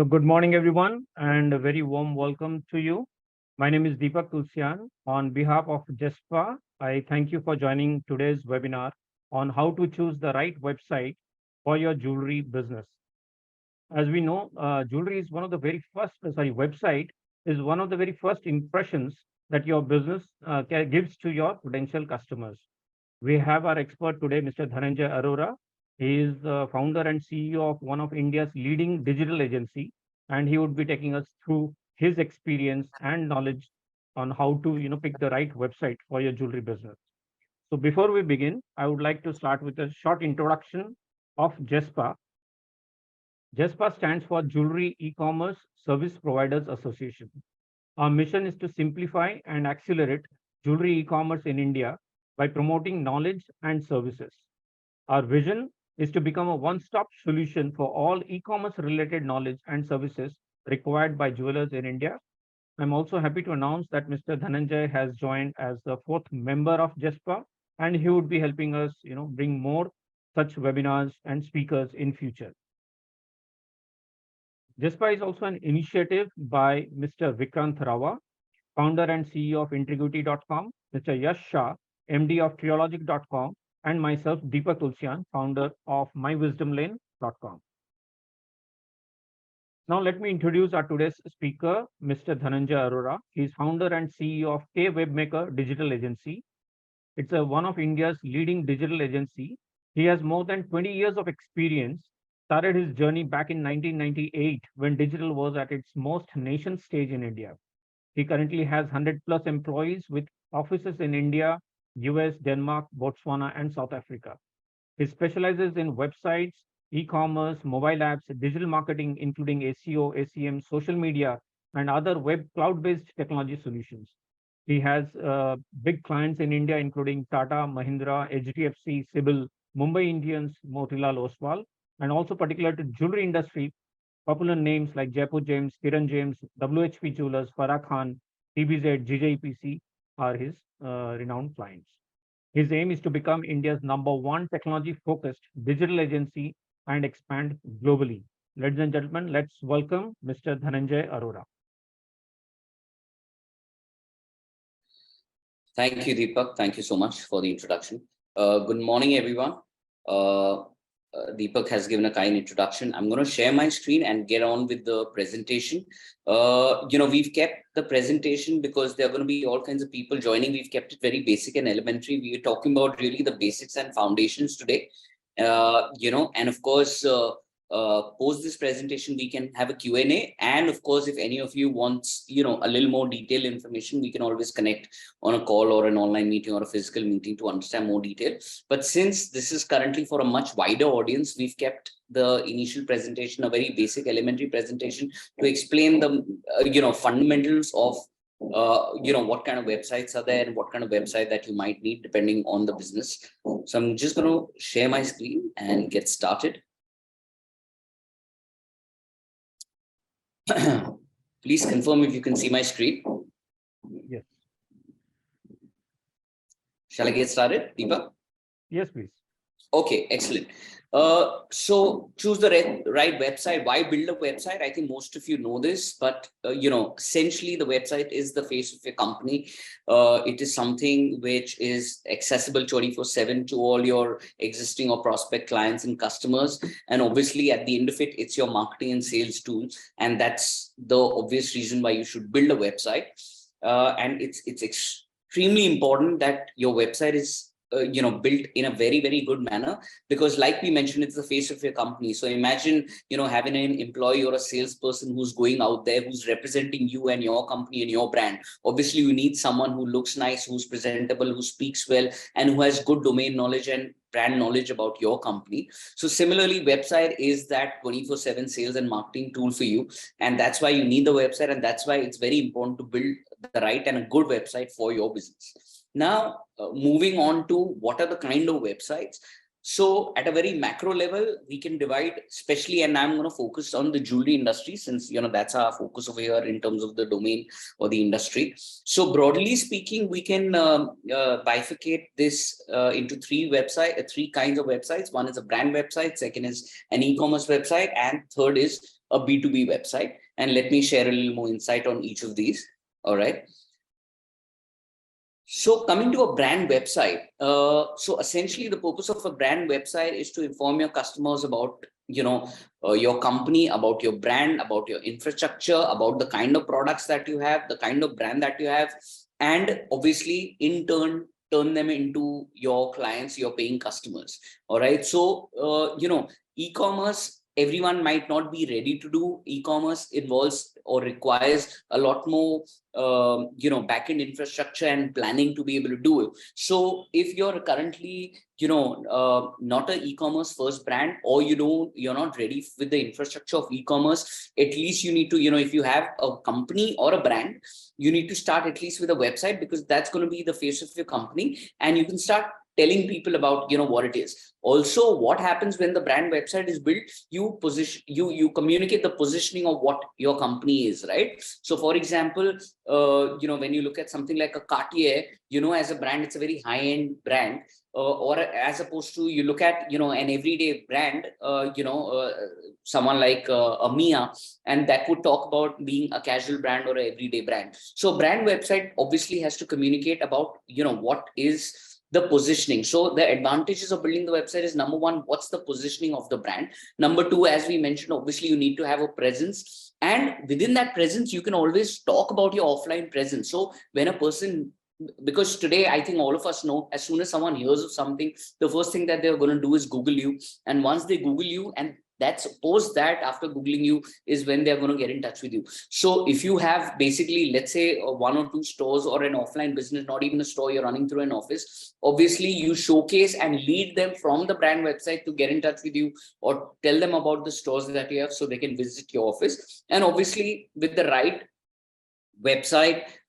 So good morning, everyone, and a very warm welcome to you. My name is Deepak Tulsian. On behalf of JESPA, I thank you for joining today's webinar on how to choose the right website for your jewelry business. As we know, jewelry is one of the very first, website is one of the very first impressions that your business gives to your potential customers. We have our expert today, Mr. Dhananjay Arora. He is the founder and CEO of one of India's leading digital agency, and he would be taking us through his experience and knowledge on how to, pick the right website for your jewelry business. So before we begin, I would like to start with a short introduction of JESPA. JESPA stands for Jewelry E-Commerce Service Providers Association. Our mission is to simplify and accelerate jewelry e-commerce in India by promoting knowledge and services. Our vision is to become a one-stop solution for all e-commerce related knowledge and services required by jewelers in India. I'm also happy to announce that Mr. Dhananjay has joined as the fourth member of JESPA, and he would be helping us, bring more such webinars and speakers in future. JESPA is also an initiative by Mr. Vikrant Rawa, founder and CEO of Integrity.com, Mr. Yash Shah, MD of Triologic.com, and myself, Deepak Tulsian, founder of mywisdomlane.com. Now, let me introduce our today's speaker, Mr. Dhananjay Arora. He is founder and CEO of Kwebmaker digital agency. It's one of India's leading digital agency. He has more than 20 years of experience. Started his journey back in 1998 when digital was at its most nascent stage in India. He currently has 100 plus employees with offices in India, US, Denmark, Botswana, and South Africa. He specializes in websites, e-commerce, mobile apps, digital marketing, including SEO, SEM, social media, and other web cloud-based technology solutions. He has big clients in India, including Tata, Mahindra, HDFC, Sibyl, Mumbai Indians, Motilal Oswal, and also particular to jewelry industry, popular names like Jaipur James, Kiran James, WHP Jewelers, Farah Khan, TBZ, GJPC are his renowned clients. His aim is to become India's #1 technology-focused digital agency and expand globally. Ladies and gentlemen, let's welcome Mr. Dhananjay Arora. Thank you, Deepak. Thank you so much for the introduction. Good morning, everyone. Deepak has given a kind introduction. I'm going to share my screen and get on with the presentation. We've kept the presentation because there are going to be all kinds of people joining. We've kept it very basic and elementary. We are talking about really the basics and foundations today. And of course, post this presentation, we can have a Q&A. And of course, if any of you wants, a little more detailed information, we can always connect on a call or an online meeting or a physical meeting to understand more detail. But since this is currently for a much wider audience, we've kept the initial presentation a very basic elementary presentation to explain the, fundamentals of what kind of websites are there and what kind of website that you might need depending on the business. So I'm just going to share my screen and get started. Please confirm if you can see my screen. Yes. Shall I get started, Deepak? Yes, please. Okay, excellent. So choose the right website. Why build a website? I think most of you know this, but essentially the website is the face of your company. It is something which is accessible 24/7 to all your existing or prospect clients and customers. And obviously at the end of it, it's your marketing and sales tool. And that's the obvious reason why you should build a website. And it's extremely important that your website is built in a very, very good manner, because like we mentioned, it's the face of your company. So imagine, having an employee or a salesperson who's going out there, who's representing you and your company and your brand. Obviously, you need someone who looks nice, who's presentable, who speaks well, and who has good domain knowledge and brand knowledge about your company. So similarly, website is that 24/7 sales and marketing tool for you. And that's why you need the website. And that's why it's very important to build the right and a good website for your business. Now, moving on to what are the kind of websites. So at a very macro level, we can divide, especially, and I'm going to focus on the jewelry industry since, that's our focus over here in terms of the domain or the industry. So broadly speaking, we can bifurcate this into three kinds of websites. One is a brand website, second is an e-commerce website, and third is a B2B website. And let me share a little more insight on each of these. All right. So coming to a brand website, so essentially the purpose of a brand website is to inform your customers about, your company, about your brand, about your infrastructure, about the kind of products that you have, the kind of brand that you have, and obviously in turn turn them into your clients, your paying customers. All right. So, e-commerce, everyone might not be ready to do. E-commerce involves or requires a lot more backend infrastructure and planning to be able to do it. So if you're currently not an e-commerce first brand, or you're not ready with the infrastructure of e-commerce, at least you need to, if you have a company or a brand, you need to start at least with a website, because that's going to be the face of your company, and you can start telling people about what it is. Also, what happens when the brand website is built, you communicate the positioning of what your company is, right? So for example, when you look at something like a Cartier, as a brand, it's a very high-end brand, or as opposed to you look at an everyday brand, someone like a Mia, and that would talk about being a casual brand or an everyday brand. So brand website obviously has to communicate about what is the positioning. So the advantages of building the website is, number one, what's the positioning of the brand? Number two, as we mentioned, obviously you need to have a presence, and within that presence you can always talk about your offline presence. So when a person, because today I think all of us know, as soon as someone hears of something, the first thing that they're going to do is Google you. And once they Google you, and that's post that, after Googling you, is when they're going to get in touch with you. So if you have basically, let's say, one or two stores or an offline business, not even a store, you're running through an office, obviously you showcase and lead them from the brand website to get in touch with you, or tell them about the stores that you have so they can visit your office. And obviously with the right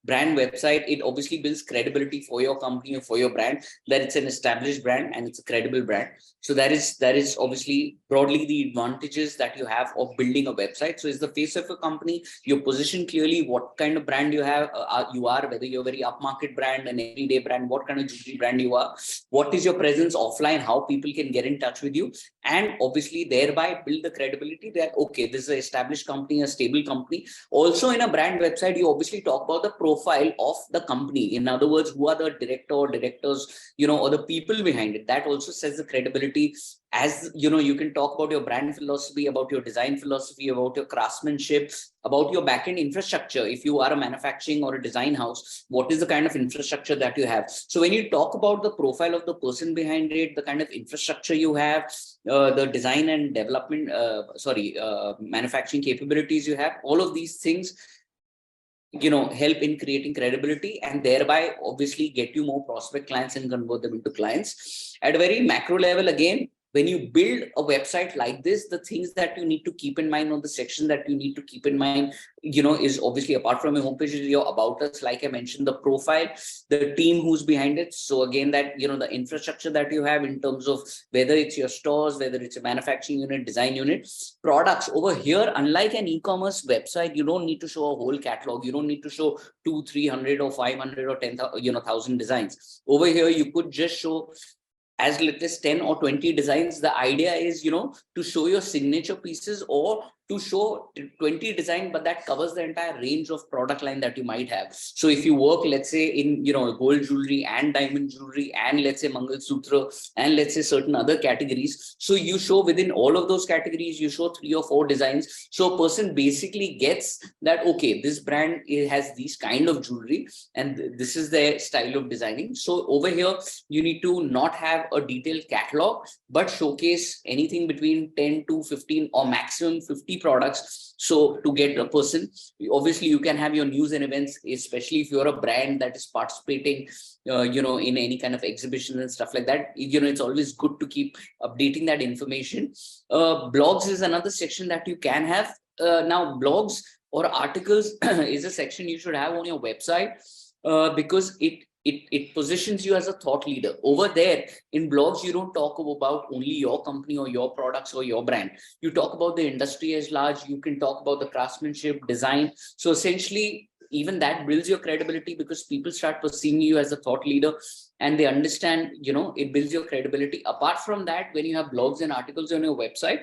brand website, it obviously builds credibility for your company or for your brand, that it's an established brand and it's a credible brand. So that is obviously broadly the advantages that you have of building a website. So it's the face of a company, your position clearly, what kind of brand you have, whether you're a very upmarket brand, an everyday brand, what kind of jewelry brand you are, what is your presence offline, how people can get in touch with you, and obviously thereby build the credibility that, okay, this is an established company, a stable company. Also in a brand website, you obviously talk about the profile of the company. In other words, who are the directors, or the people behind it. That also says the credibility. As you can talk about your brand philosophy, about your design philosophy, about your craftsmanship, about your backend infrastructure. If you are a manufacturing or a design house, what is the kind of infrastructure that you have? So when you talk about the profile of the person behind it, the kind of infrastructure you have, the design and development, manufacturing capabilities you have, all of these things help in creating credibility, and thereby obviously get you more prospect clients and convert them into clients. At a very macro level, again, when you build a website like this, the things that you need to keep in mind, or the section that you need to keep in mind, is obviously, apart from your homepage, is your about us, like I mentioned, the profile, the team who's behind it. So again, that, the infrastructure that you have in terms of whether it's your stores, whether it's a manufacturing unit, design unit, products. Over here, unlike an e-commerce website, you don't need to show a whole catalog. You don't need to show 200, 300 or 500 or 10,000 designs. Over here, you could just show as little as 10 or 20 designs. The idea is, to show your signature pieces, or to show 20 design, but that covers the entire range of product line that you might have. So if you work, let's say, in gold jewelry and diamond jewelry, and let's say Mangal Sutra, and let's say certain other categories, so you show within all of those categories, you show 3 or 4 designs. So a person basically gets that, okay, this brand has these kind of jewelry, and this is their style of designing. So over here, you need to not have a detailed catalog, but showcase anything between 10 to 15 or maximum 50 products. So to get a person, obviously you can have your news and events, especially if you're a brand that is participating in any kind of exhibitions and stuff like that. It's always good to keep updating that information. Blogs is another section that you can have. Now blogs or articles is a section you should have on your website, because it positions you as a thought leader. Over there in blogs, you don't talk about only your company or your products or your brand. You talk about the industry as large. You can talk about the craftsmanship, design. So essentially, even that builds your credibility, because people start perceiving you as a thought leader, and they understand, it builds your credibility. Apart from that, when you have blogs and articles on your website,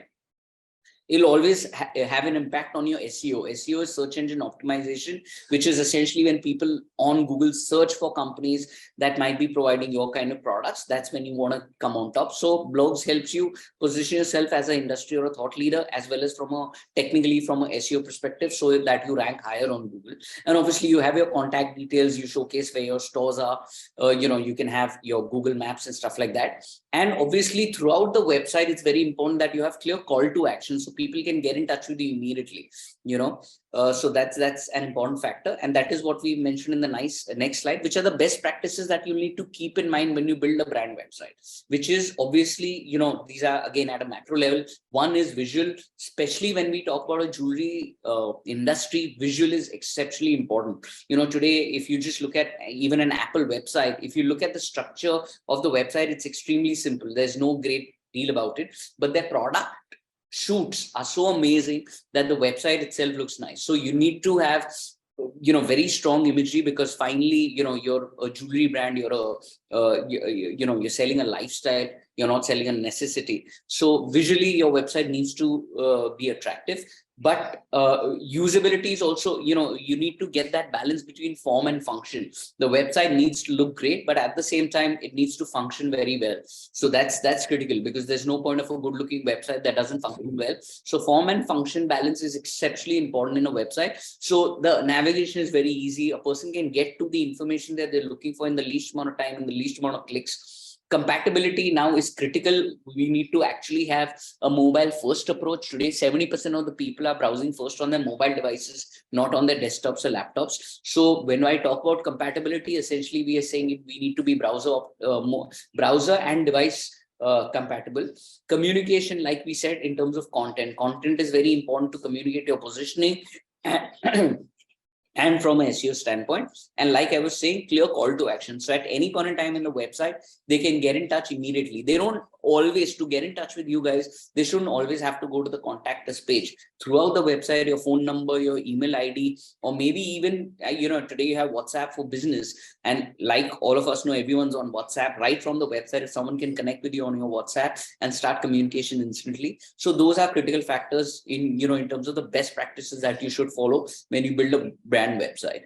it'll always have an impact on your SEO. SEO is search engine optimization, which is essentially when people on Google search for companies that might be providing your kind of products. That's when you want to come on top. So blogs helps you position yourself as an industry or a thought leader, as well as from a technically from a SEO perspective, so that you rank higher on Google. And obviously you have your contact details, you showcase where your stores are, you can have your Google Maps and stuff like that. And obviously throughout the website, it's very important that you have clear call to action so people can get in touch with you immediately, so that's an important factor. And that is what we mentioned in the next slide, which are the best practices that you need to keep in mind when you build a brand website, which is obviously, these are again at a macro level. One is visual, especially when we talk about a jewelry industry. Visual is exceptionally important. Today, if you just look at even an Apple website, if you look at the structure of the website, it's extremely simple. There's no great deal about it, but their product shoots are so amazing that the website itself looks nice. So you need to have very strong imagery, because finally, you're a jewelry brand, you're selling a lifestyle, you're not selling a necessity. So visually your website needs to be attractive. But usability is also, you need to get that balance between form and function. The website needs to look great, but at the same time, it needs to function very well. So that's critical, because there's no point of a good looking website that doesn't function well. So form and function balance is exceptionally important in a website. So the navigation is very easy. A person can get to the information that they're looking for in the least amount of time, in the least amount of clicks. Compatibility now is critical. We need to actually have a mobile first approach. Today, 70% of the people are browsing first on their mobile devices, not on their desktops or laptops. So when I talk about compatibility, essentially we are saying we need to be browser and device compatible. Communication, like we said, in terms of content is very important to communicate your positioning and from a SEO standpoint. And like I was saying, clear call to action. So at any point in time in the website, they can get in touch immediately. They don't always, to get in touch with you guys, they shouldn't always have to go to the contact us page. Throughout the website, your phone number, your email ID, or maybe even, today you have WhatsApp for business. And like all of us know, everyone's on WhatsApp. Right from the website, if someone can connect with you on your WhatsApp and start communication instantly. So those are critical factors in terms of the best practices that you should follow when you build a brand website.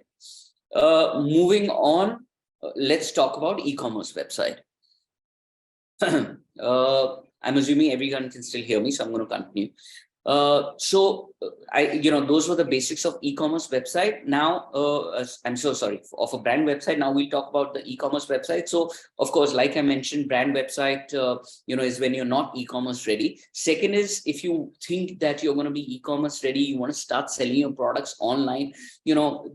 Moving on, let's talk about e-commerce website. I'm assuming everyone can still hear me, so I'm going to continue. Those were the basics of e-commerce website. Now, I'm so sorry, of a brand website. Now we'll talk about the e-commerce website. So of course, like I mentioned, brand website, is when you're not e-commerce ready. Second is, if you think that you're going to be e-commerce ready, you want to start selling your products online,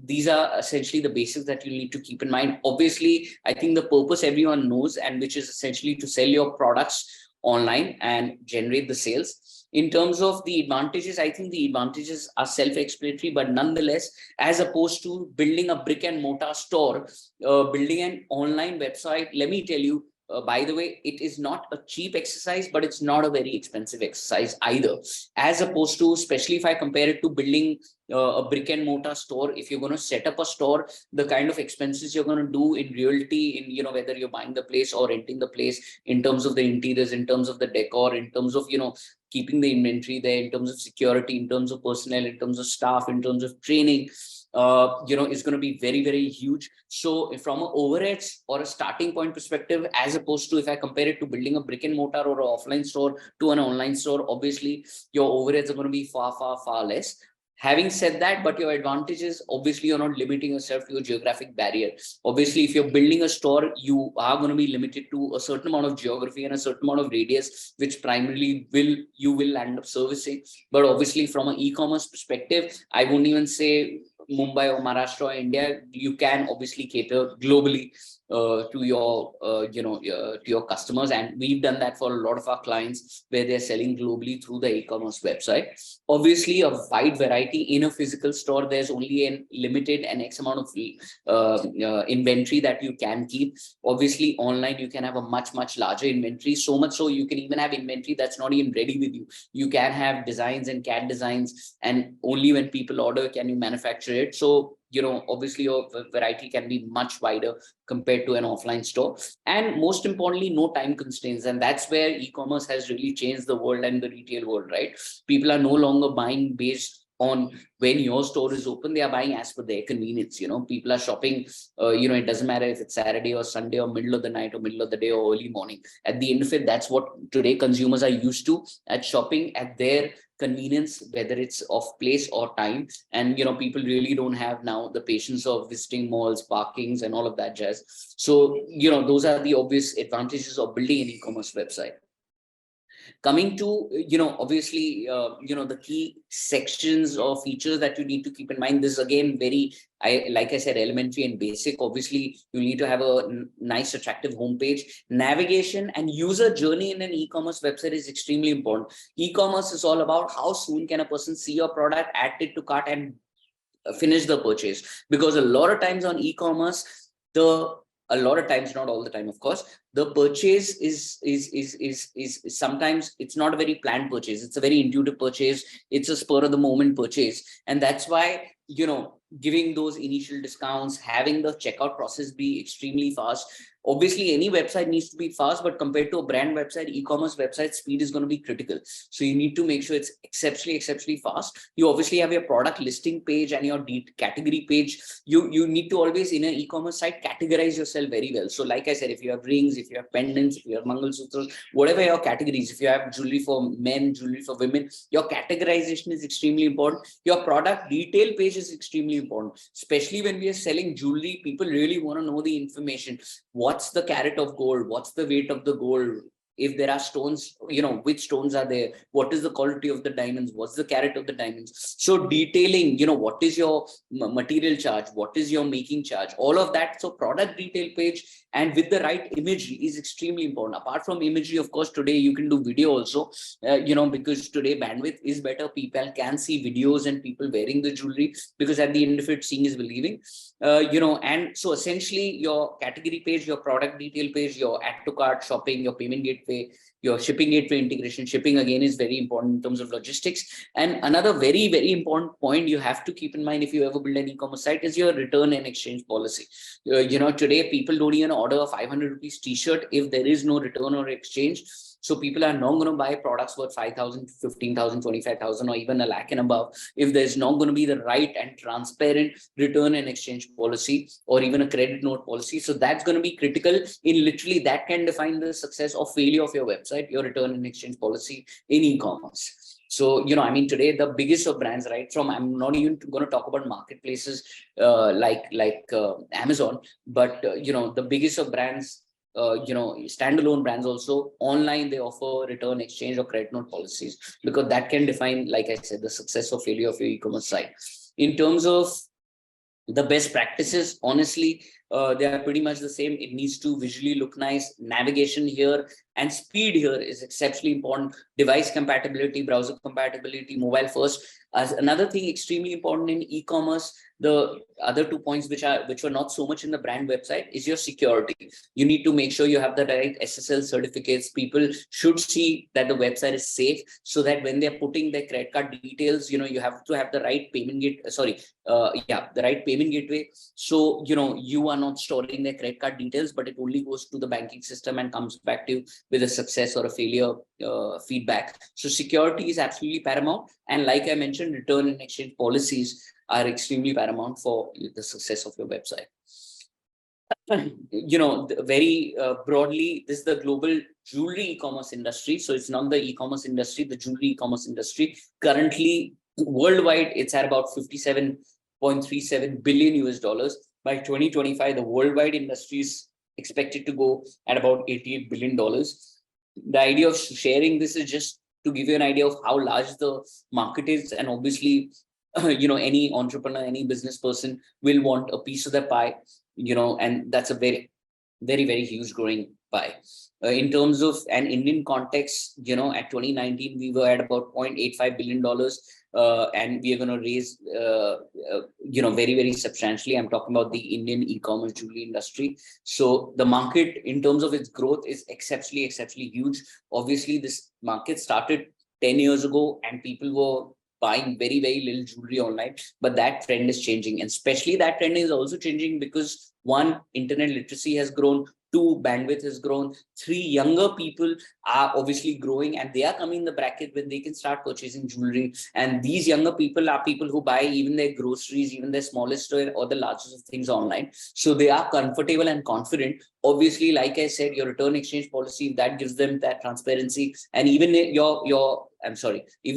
these are essentially the basics that you need to keep in mind. Obviously, I think the purpose everyone knows, and which is essentially to sell your products online and generate the sales. In terms of the advantages, I think the advantages are self-explanatory, but nonetheless, as opposed to building a brick and mortar store, building an online website, let me tell you, by the way, it is not a cheap exercise, but it's not a very expensive exercise either. As opposed to, especially if I compare it to building a brick and mortar store, if you're going to set up a store, the kind of expenses you're going to do in realty, in whether you're buying the place or renting the place, in terms of the interiors, in terms of the decor, in terms of keeping the inventory there, in terms of security, in terms of personnel, in terms of staff, in terms of training, is going to be very, very huge. So from an overheads or a starting point perspective, as opposed to if I compare it to building a brick and mortar or an offline store to an online store, obviously your overheads are going to be far, far, far less. Having said that, but your advantage is, obviously, you're not limiting yourself to a geographic barrier. Obviously, if you're building a store, you are going to be limited to a certain amount of geography and a certain amount of radius, which primarily you will end up servicing. But obviously, from an e-commerce perspective, I won't even say Mumbai or Maharashtra or India. You can obviously cater globally to your customers, and we've done that for a lot of our clients where they're selling globally through the e-commerce website. Obviously, a wide variety. In a physical store, there's only a limited and X amount of inventory that you can keep. Obviously, online you can have a much larger inventory, so much so you can even have inventory that's not even ready with you. You can have designs and CAD designs, and only when people order can you manufacture it. So obviously your variety can be much wider compared to an offline store. And most importantly, no time constraints. And that's where e-commerce has really changed the world and the retail world, right? People are no longer buying based on when your store is open. They are buying as per their convenience. People are shopping, it doesn't matter if it's Saturday or Sunday or middle of the night or middle of the day or early morning. At the end of it, that's what today consumers are used to, at shopping at their convenience, whether it's of place or time. And people really don't have now the patience of visiting malls, parkings, and all of that jazz. So those are the obvious advantages of building an e-commerce website. Coming to obviously the key sections or features that you need to keep in mind. This is again very, like I said, elementary and basic. Obviously you need to have a nice attractive homepage. Navigation and user journey in an e-commerce website is extremely important. E-commerce is all about how soon can a person see your product, add it to cart, and finish the purchase. Because a lot of times on e-commerce, a lot of times, not all the time, of course, the purchase is sometimes it's not a very planned purchase. It's a very intuitive purchase. It's a spur of the moment purchase. And that's why, giving those initial discounts, having the checkout process be extremely fast. Obviously, any website needs to be fast, but compared to a brand website, e-commerce website, speed is going to be critical. So you need to make sure it's exceptionally fast. You obviously have your product listing page and your category page. You need to always, in an e-commerce site, categorize yourself very well. So like I said, if you have rings, if you have pendants, if you have Mangal Sutras, whatever your categories, if you have jewelry for men, jewelry for women, your categorization is extremely important. Your product detail page is extremely important, especially when we are selling jewelry. People really want to know the information. What's the carat of gold? What's the weight of the gold? If there are stones, which stones are there? What is the quality of the diamonds? What's the carat of the diamonds? So detailing, what is your material charge? What is your making charge? All of that. So product detail page, and with the right imagery, is extremely important. Apart from imagery, of course, today you can do video also, because today bandwidth is better. People can see videos and people wearing the jewelry, because at the end of it, seeing is believing. And so essentially your category page, your product detail page, your add to cart, shopping, your payment gateway, your shipping gateway integration. Shipping again is very important in terms of logistics. And another very important point you have to keep in mind if you ever build an e-commerce site is your return and exchange policy. Today people don't even order a 500 rupees t-shirt if there is no return or exchange. So people are not going to buy products worth 5,000, 15,000, 25,000, or even a lakh and above if there's not going to be the right and transparent return and exchange policy, or even a credit note policy. So that's going to be critical. In literally, that can define the success or failure of your website, your return and exchange policy in e-commerce. So, today the biggest of brands, right from, I'm not even going to talk about marketplaces like Amazon, but, the biggest of brands, standalone brands also, online, they offer return, exchange, or credit note policies, because that can define, like I said, the success or failure of your e-commerce site. In terms of the best practices, honestly, they are pretty much the same. It needs to visually look nice. Navigation here and speed here is exceptionally important. Device compatibility, browser compatibility, mobile first. As another thing extremely important in e-commerce, the other 2 points which were not so much in the brand website is your security. You need to make sure you have the right SSL certificates. People should see that the website is safe, so that when they're putting their credit card details, you have to have the right payment the right payment gateway. So, you are not storing their credit card details, but it only goes to the banking system and comes back to you with a success or a failure feedback. So security is absolutely paramount. And like I mentioned, return and exchange policies are extremely paramount for the success of your website. Very broadly, this is the global jewelry e-commerce industry. So it's not the e-commerce industry, the jewelry e-commerce industry. Currently, worldwide, it's at about 57.37 billion US dollars. By 2025, the worldwide industry is expected to go at about $88 billion. The idea of sharing this is just to give you an idea of how large the market is. And obviously, any entrepreneur, any business person will want a piece of the pie, and that's a very huge growing pie. In terms of an Indian context, at 2019, we were at about $0.85 billion. And we are going to raise, very substantially. I'm talking about the Indian e-commerce jewelry industry. So the market, in terms of its growth, is exceptionally huge. Obviously, this market started 10 years ago, and people were buying very, very little jewelry online. But that trend is changing, and especially that trend is also changing because one, internet literacy has grown. Two, bandwidth has grown. Three, younger people are obviously growing, and they are coming in the bracket when they can start purchasing jewelry. And these younger people are people who buy even their groceries, even their smallest or the largest of things online. So they are comfortable and confident. Obviously, like I said, your return exchange policy, that gives them that transparency. And even even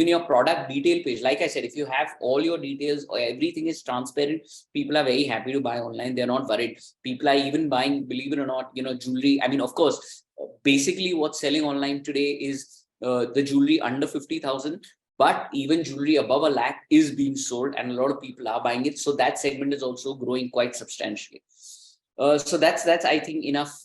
your product detail page, like I said, if you have all your details or everything is transparent, people are very happy to buy online. They're not worried. People are even buying, believe it or not, jewelry. I mean, of course, basically what's selling online today is the jewelry under 50,000. But even jewelry above 1 lakh is being sold, and a lot of people are buying it. So that segment is also growing quite substantially. So that's I think enough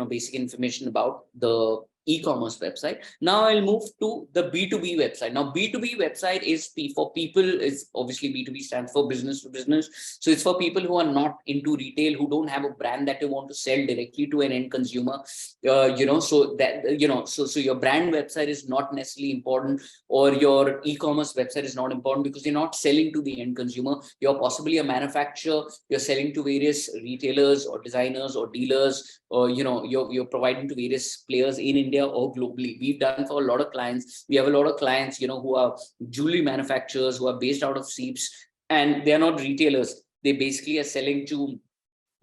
basic information about the e-commerce website. Now I'll move to the B2B website. Now B2B website is for people, is obviously B2B stands for business to business. So it's for people who are not into retail, who don't have a brand that they want to sell directly to an end consumer. So that so your brand website is not necessarily important, or your e-commerce website is not important because you're not selling to the end consumer. You're possibly a manufacturer, you're selling to various retailers or designers or dealers, or you're providing to various players in India or globally. We've done for a lot of clients. We have a lot of clients who are jewelry manufacturers, who are based out of Seeps, and they're not retailers. They basically are selling to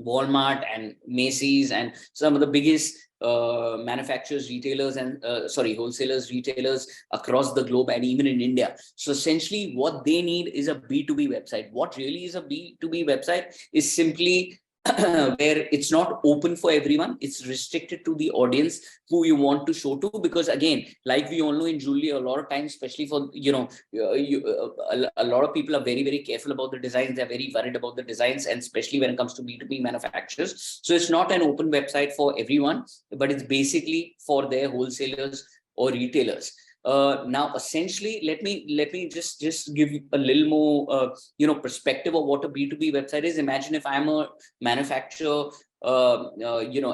Walmart and Macy's and some of the biggest manufacturers, retailers, and wholesalers, retailers across the globe and even in India. So essentially what they need is a B2B website. What really is a B2B website is simply where it's not open for everyone. It's restricted to the audience who you want to show to, because again, like we all know in jewelry, a lot of times, especially for a lot of people are very, very careful about the designs. They're very worried about the designs, and especially when it comes to B2B manufacturers. So it's not an open website for everyone, but it's basically for their wholesalers or retailers. Now, essentially, let me just give you a little more, perspective of what a B2B website is. Imagine if I'm a manufacturer,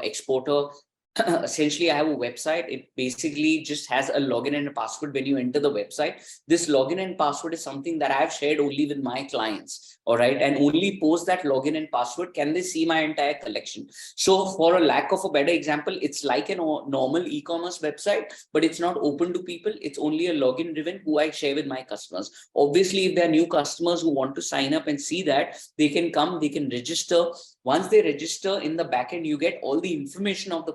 exporter. Essentially, I have a website. It basically just has a login and a password when you enter the website. This login and password is something that I've shared only with my clients. All right. And only post that login and password can they see my entire collection. So for a lack of a better example, it's like a normal e-commerce website, but it's not open to people. It's only a login driven who I share with my customers. Obviously, if there are new customers who want to sign up and see that, they can come, they can register. Once they register, in the backend, you get all the information of the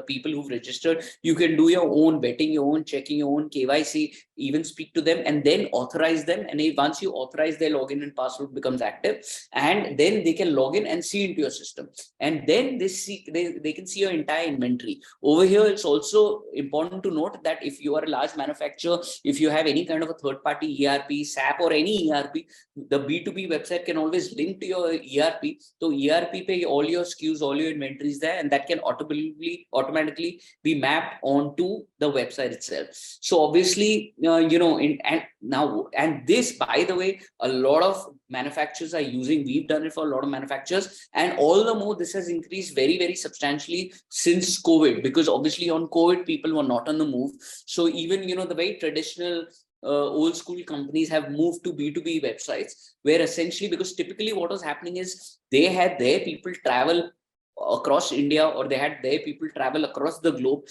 people who've registered. You can do your own vetting, your own checking, your own KYC, even speak to them and then authorize them. And once you authorize, their login and password becomes active, and then they can log in and see into your system. And then they can see your entire inventory. Over here, it's also important to note that if you are a large manufacturer, if you have any kind of a third-party ERP, SAP, or any ERP, the B2B website can always link to your ERP. So ERP pay all your SKUs, all your inventories there, and that can automatically be mapped onto the website itself. So obviously, and this, by the way, a lot of manufacturers are using. We've done it for a lot of manufacturers, and all the more this has increased very, very substantially since COVID, because obviously on COVID people were not on the move. So even the very traditional old school companies have moved to B2B websites, where essentially, because typically what was happening is they had their people travel across India, or they had their people travel across the globe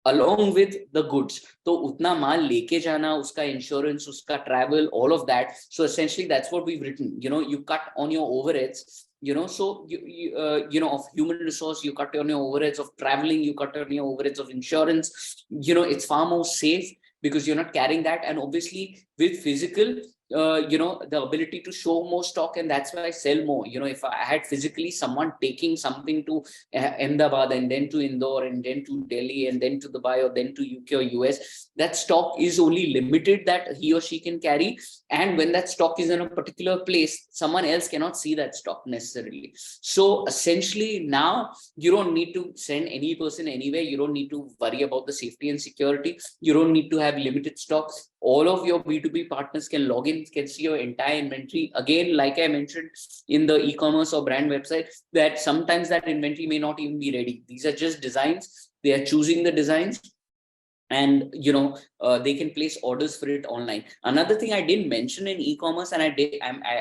along with the goods. So utna maal leke jana, uska insurance, uska travel, all of that. So essentially that's what we've written. You cut on your overheads. So of human resource, you cut on your overheads of traveling, you cut on your overheads of insurance. It's far more safe because you're not carrying that. And obviously with physical, the ability to show more stock, and that's why I sell more. If I had physically someone taking something to Ahmedabad, and then to Indore, and then to Delhi, and then to Dubai, or then to UK or US, that stock is only limited that he or she can carry. And when that stock is in a particular place, someone else cannot see that stock necessarily. So essentially now you don't need to send any person anywhere. You don't need to worry about the safety and security. You don't need to have limited stocks. All of your B2B partners can log in, can see your entire inventory. Again, like I mentioned in the e-commerce or brand website, that sometimes that inventory may not even be ready. These are just designs. They are choosing the designs, and they can place orders for it online. Another thing I didn't mention in e-commerce, and I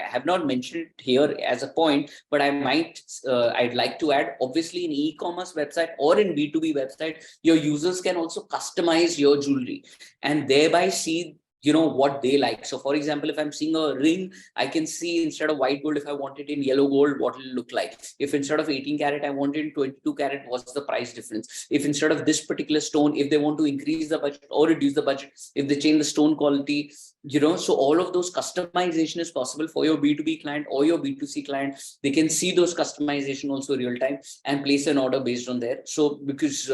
have not mentioned it here as a point, but I'd like to add, obviously in e-commerce website or in B2B website, your users can also customize your jewelry and thereby see what they like. So for example, if I'm seeing a ring, I can see instead of white gold, if I want it in yellow gold, what will it look like. If instead of 18 karat I want it in 22 karat, what's the price difference. If instead of this particular stone, if they want to increase the budget or reduce the budget, if they change the stone quality, so all of those customization is possible for your B2B client or your B2C client. They can see those customization also real time and place an order based on there. So because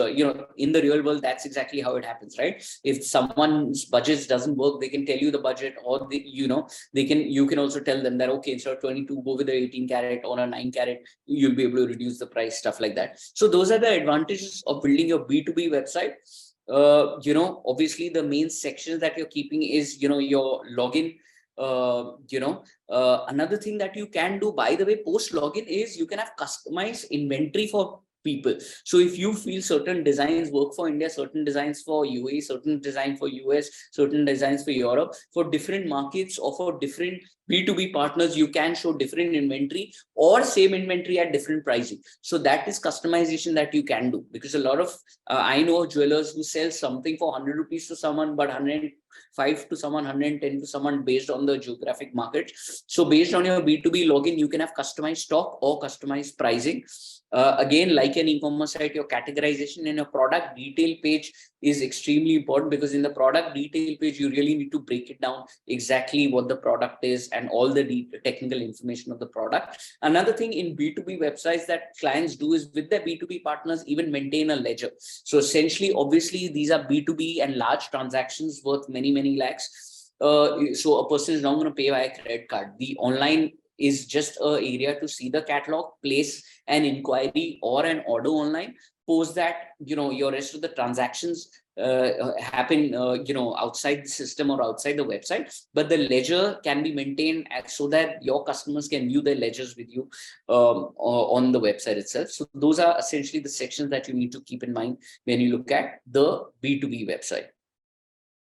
in the real world, that's exactly how it happens, right? If someone's budget doesn't work, they can tell you the budget, or you can also tell them that, okay, instead of 22, go with the 18 karat or a 9 karat, you'll be able to reduce the price, stuff like that. So those are the advantages of building your B2B website. Obviously the main sections that you're keeping is your login. Another thing that you can do, by the way, post login, is you can have customized inventory for people. So if you feel certain designs work for India, certain designs for UAE, certain design for US, certain designs for Europe, for different markets or for different B2B partners, you can show different inventory or same inventory at different pricing. So that is customization that you can do, because a lot of I know jewelers who sell something for 100 rupees to someone, but 105 to someone, 110 to someone, based on the geographic market. So based on your B2B login, you can have customized stock or customized pricing. Again, like an e-commerce site, your categorization in your product detail page is extremely important, because in the product detail page, you really need to break it down exactly what the product is and all the technical information of the product. Another thing in B2B websites that clients do is, with their B2B partners, even maintain a ledger. So essentially, obviously, these are B2B and large transactions worth many, many lakhs. So a person is not going to pay via credit card. The online is just an area to see the catalog, place an inquiry or an order online. Post that, your rest of the transactions happen, outside the system or outside the website, but the ledger can be maintained so that your customers can view their ledgers with you on the website itself. So those are essentially the sections that you need to keep in mind when you look at the B2B website.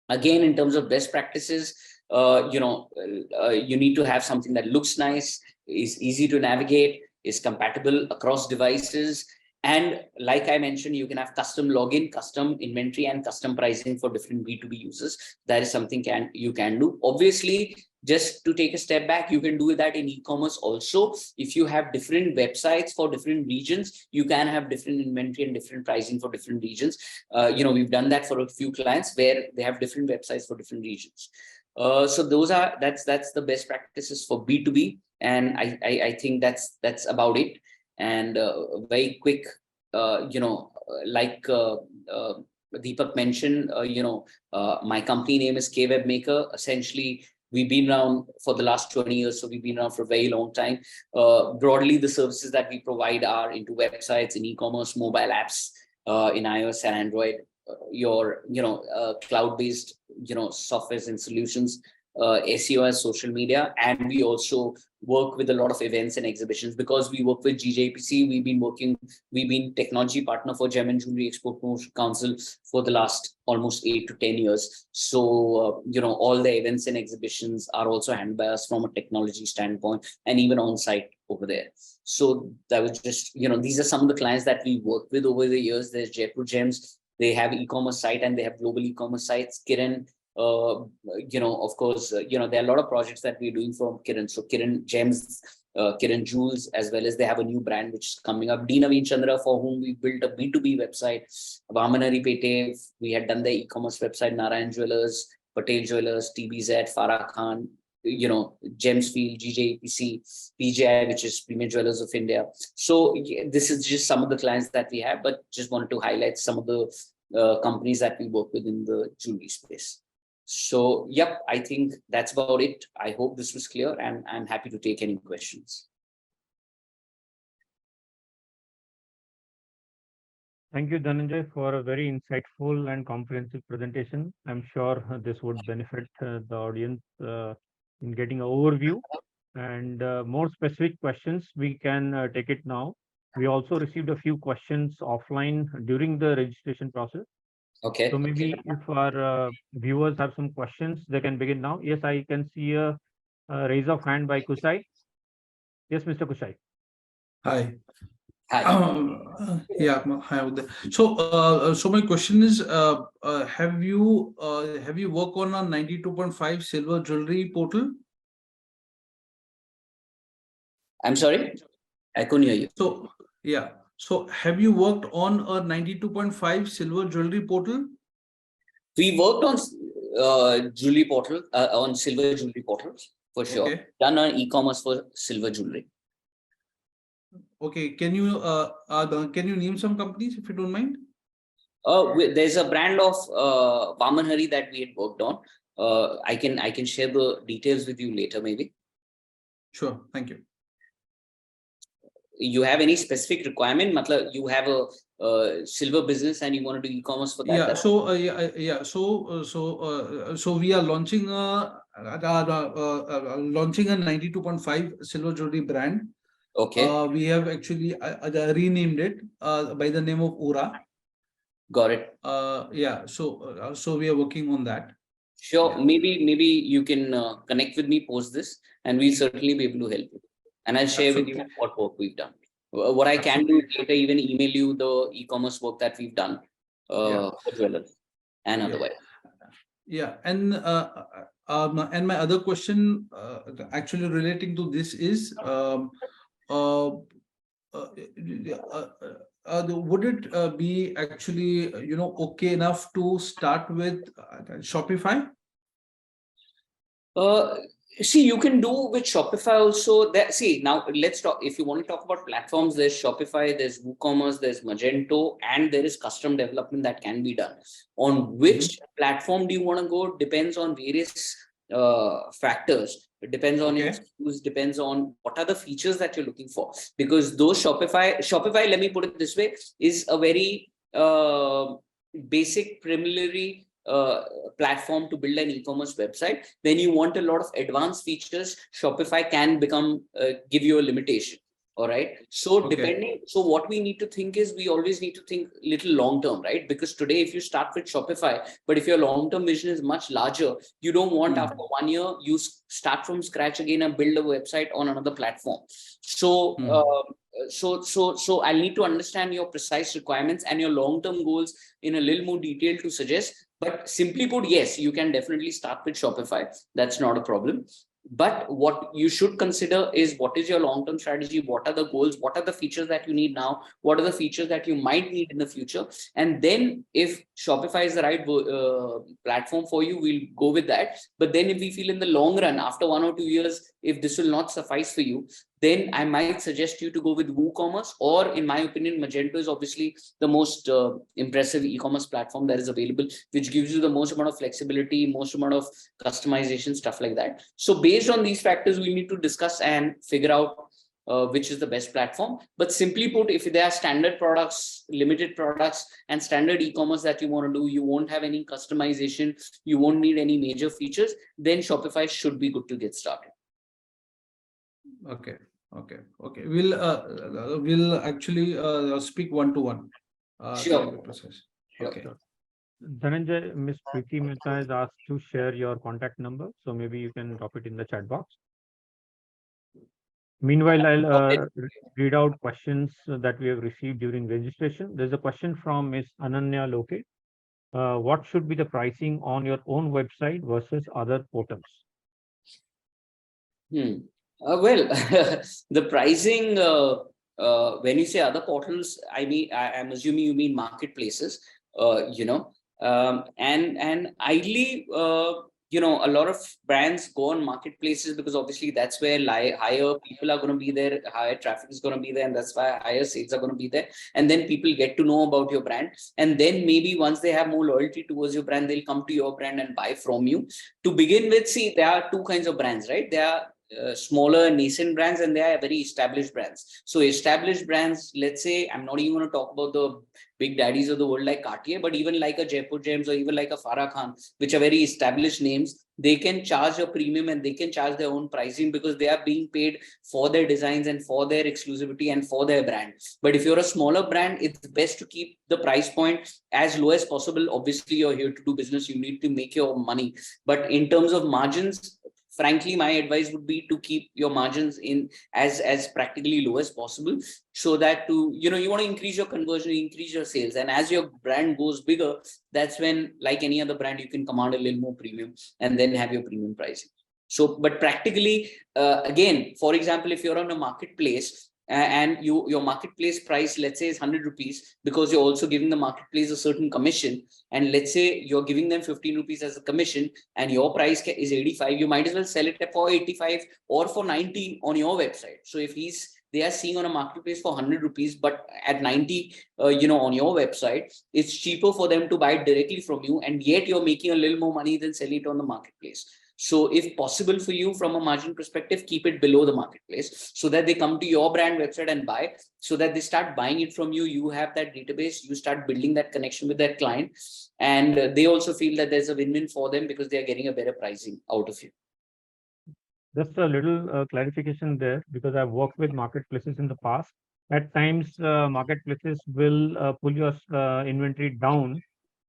Again, in terms of best practices, you need to have something that looks nice, is easy to navigate, is compatible across devices. And like I mentioned, you can have custom login, custom inventory, and custom pricing for different B2B users. That is something you can do. Obviously, just to take a step back, you can do that in e-commerce also. If you have different websites for different regions, you can have different inventory and different pricing for different regions. We've done that for a few clients where they have different websites for different regions. So that's the best practices for B2B, and I think that's about it. And very quick, like Deepak mentioned, my company name is Kwebmaker. Essentially, we've been around for the last 20 years, so we've been around for a very long time. Broadly, the services that we provide are into websites, in e-commerce, mobile apps, in iOS and Android, your cloud-based softwares and solutions, SEO as social media, and we also work with a lot of events and exhibitions. Because we work with GJPC, we've been technology partner for Gem and Jewelry Export Promotion Council for the last almost 8 to 10 years. So all the events and exhibitions are also handled by us from a technology standpoint, and even on site over there. So that was just, these are some of the clients that we work with over the years. There's Jaipur Gems. They have e-commerce site and they have global e-commerce sites. Kiran, of course, there are a lot of projects that we're doing from Kiran. So Kiran Gems, Kiran Jewels, as well as they have a new brand which is coming up. D. Naveen Chandra, for whom we built a B2B website. Vamanari Pete, we had done the e-commerce website. Narayan Jewelers, Patel Jewelers, TBZ, Farah Khan, Gemsfield, GJPC, PGI, which is Premier Jewelers of India. So this is just some of the clients that we have, but just wanted to highlight some of the companies that we work with in the jewelry space. So, yep, I think that's about it. I hope this was clear, and I'm happy to take any questions. Thank you, Dhananjay, for a very insightful and comprehensive presentation. I'm sure this would benefit the audience in getting an overview, and more specific questions we can take it now. We also received a few questions offline during the registration process. Okay. So maybe if our viewers have some questions, they can begin now. Yes, I can see a raise of hand by Kusai. Yes, Mr. Kusai. Hi. Hi. Yeah, hi. So my question is, have you worked on a 92.5 silver jewelry portal? I'm sorry, I couldn't hear you. So yeah, so have you worked on a 92.5 silver jewelry portal? We worked on jewelry portal, on silver jewelry portals for sure. Okay. Done an e-commerce for silver jewelry. Okay, can you name some companies if you don't mind? There's a brand of Vaman Hari that we had worked on. I can share the details with you later, maybe. Sure, thank you. You have any specific requirement? Matlab, you have a silver business and you want to do e-commerce for that? Yeah. So we are launching a 92.5 silver jewelry brand. Okay. We have actually renamed it by the name of Aura. Got it. Yeah. So we are working on that. Sure. Yeah. Maybe you can connect with me post this, and we'll certainly be able to help you. And I'll share with you what work we've done. What I can do later, even email you the e-commerce work that we've done for jewelers and otherwise. Yeah, and my other question, actually relating to this is, would it be actually okay enough to start with Shopify? See, you can do with Shopify also. That, see, now let's talk. If you want to talk about platforms, there's Shopify, there's WooCommerce, there's Magento, and there is custom development that can be done. On which platform do you want to go? Depends on various factors. It depends on your skills, depends on what are the features that you're looking for. Because those Shopify, let me put it this way, is a very basic preliminary platform to build an e-commerce website. When you want a lot of advanced features, Shopify can become give you a limitation. All right. So so what we need to think is we always need to think little long term, right? Because today, if you start with Shopify, but if your long term vision is much larger, you don't want after 1 year you start from scratch again and build a website on another platform. So so I'll need to understand your precise requirements and your long term goals in a little more detail to suggest. But simply put, yes, you can definitely start with Shopify. That's not a problem. But what you should consider is what is your long-term strategy? What are the goals? What are the features that you need now? What are the features that you might need in the future? And then if Shopify is the right platform for you, we'll go with that. But then if we feel in the long run, after 1 or 2 years, if this will not suffice for you, then I might suggest you to go with WooCommerce, or in my opinion, Magento is obviously the most impressive e-commerce platform that is available, which gives you the most amount of flexibility, most amount of customization, stuff like that. So based on these factors, we need to discuss and figure out which is the best platform. But simply put, if there are standard products, limited products, and standard e-commerce that you want to do, you won't have any customization, you won't need any major features, then Shopify should be good to get started. Okay. We'll actually speak one-to-one. Sure. Okay. Dhananjay, Ms. Preeti Mehta has asked to share your contact number, so maybe you can drop it in the chat box. Meanwhile, I'll read out questions that we have received during registration. There's a question from Ms. Ananya Loke. What should be the pricing on your own website versus other portals? Well, the pricing, when you say other portals, I mean, I'm assuming you mean marketplaces, and ideally, a lot of brands go on marketplaces because obviously that's where higher people are going to be there, higher traffic is going to be there, and that's why higher sales are going to be there. And then people get to know about your brand. And then maybe once they have more loyalty towards your brand, they'll come to your brand and buy from you. To begin with, see, there are two kinds of brands, right? There are smaller nascent brands and they are very established brands. So established brands, let's say, I'm not even going to talk about the big daddies of the world like Cartier, but even like a Jaipur Gems or even like a Farah Khan, which are very established names, they can charge a premium and they can charge their own pricing because they are being paid for their designs and for their exclusivity and for their brand. But if you're a smaller brand, it's best to keep the price point as low as possible. Obviously, you're here to do business, you need to make your money. But in terms of margins, frankly, my advice would be to keep your margins in as practically low as possible, so that you want to increase your conversion, increase your sales. And as your brand goes bigger, that's when, like any other brand, you can command a little more premium and then have your premium pricing. So, but practically, again, for example, if you're on a marketplace and your marketplace price, let's say, is 100 rupees, because you're also giving the marketplace a certain commission, and let's say you're giving them 15 rupees as a commission and your price is 85, you might as well sell it for 85 or for 90 on your website. So if they are seeing on a marketplace for 100 rupees, but at 90, on your website, it's cheaper for them to buy it directly from you, and yet you're making a little more money than selling it on the marketplace. So if possible for you from a margin perspective, keep it below the marketplace so that they come to your brand website and buy, so that they start buying it from you. You have that database, you start building that connection with that client, and they also feel that there's a win-win for them because they are getting a better pricing out of you. Just a little clarification there, because I've worked with marketplaces in the past. At times, marketplaces will pull your inventory down